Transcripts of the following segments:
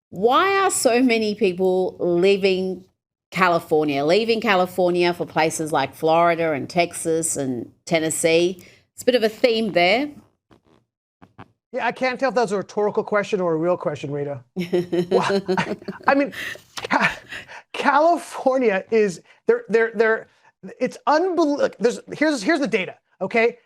Why are so many people leaving California for places like Florida and Texas and Tennessee? It's a bit of a theme there. Yeah, I can't tell if that's a rhetorical question or a real question, Rita. Well, I mean, California is they're it's unbelievable. Here's the data. Okay,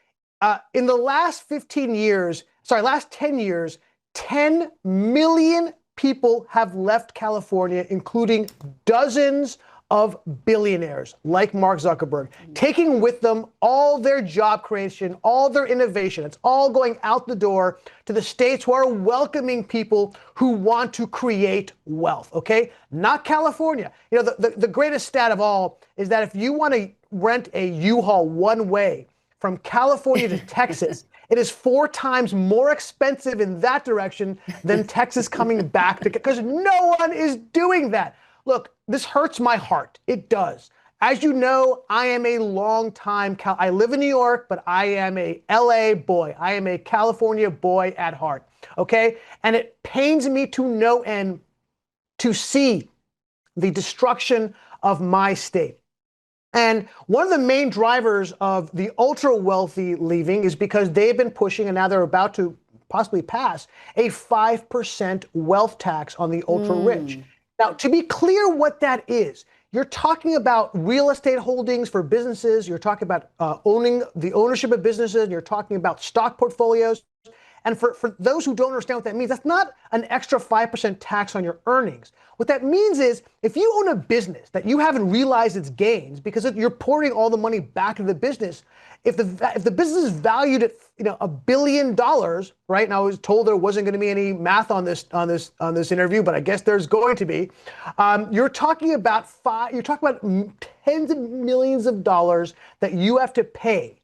in the last 15 years, last 10 years, 10 million people have left California, including dozens of billionaires like Mark Zuckerberg, taking with them all their job creation, all their innovation. It's all going out the door to the states who are welcoming people who want to create wealth, okay? Not California. You know, the greatest stat of all is that if you want to rent a U-Haul one way from California to Texas, it is 4 times more expensive in that direction than Texas coming back to, because no one is doing that. Look, this hurts my heart. It does. As you know, I am a long time, I live in New York, but I am a LA boy. I am a California boy at heart, okay? And it pains me to no end to see the destruction of my state. And one of the main drivers of the ultra wealthy leaving is because they've been pushing, and now they're about to possibly pass, a 5% wealth tax on the ultra rich. Now, to be clear what that is, you're talking about real estate holdings for businesses, you're talking about ownership of businesses, you're talking about stock portfolios. And for those who don't understand what that means, that's not an extra 5% tax on your earnings. What that means is if you own a business that you haven't realized its gains because you're pouring all the money back into the business, if the business is valued at $1 billion, right? And I was told there wasn't going to be any math on this interview, but I guess there's going to be. You're talking about tens of millions of dollars that you have to pay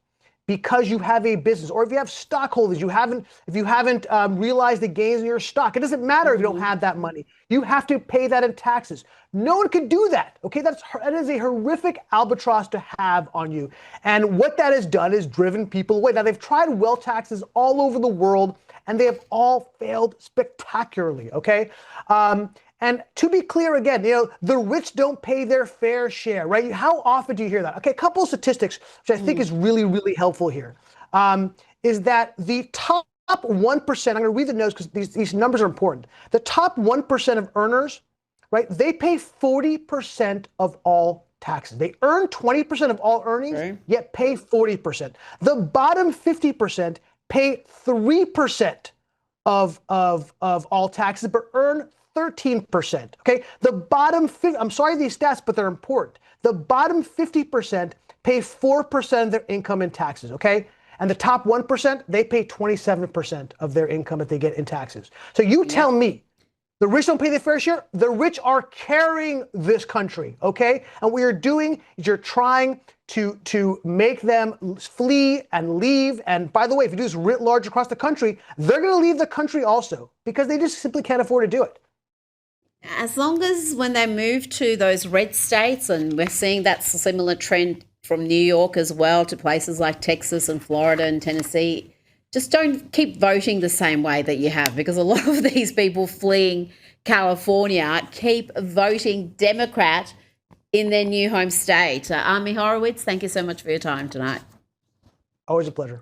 because you have a business, or if you have stockholders, if you haven't realized the gains in your stock. It doesn't matter if you don't have that money. You have to pay that in taxes. No one can do that. Okay, that is a horrific albatross to have on you. And what that has done is driven people away. Now they've tried wealth taxes all over the world, and they have all failed spectacularly. Okay. And to be clear again, the rich don't pay their fair share, right? How often do you hear that? Okay, a couple of statistics, which I think is really, really helpful here, is that the top 1%, I'm going to read the notes because these numbers are important. The top 1% of earners, right, they pay 40% of all taxes. They earn 20% of all earnings, yet pay 40%. The bottom 50% pay 3% of all taxes, but earn 13%. Okay, the bottom 50, I'm sorry these stats, but they're important. The bottom 50% pay 4% of their income in taxes. Okay, and the top 1%, they pay 27% of their income that they get in taxes. So you tell me, the rich don't pay their fair share. The rich are carrying this country. Okay, and what you're doing is you're trying to make them flee and leave. And by the way, if you do this writ large across the country, they're going to leave the country also because they just simply can't afford to do it. As long as when they move to those red states, and we're seeing that's a similar trend from New York as well to places like Texas and Florida and Tennessee, just don't keep voting the same way that you have, because a lot of these people fleeing California keep voting Democrat in their new home state. Ami Horowitz, thank you so much for your time tonight. Always a pleasure.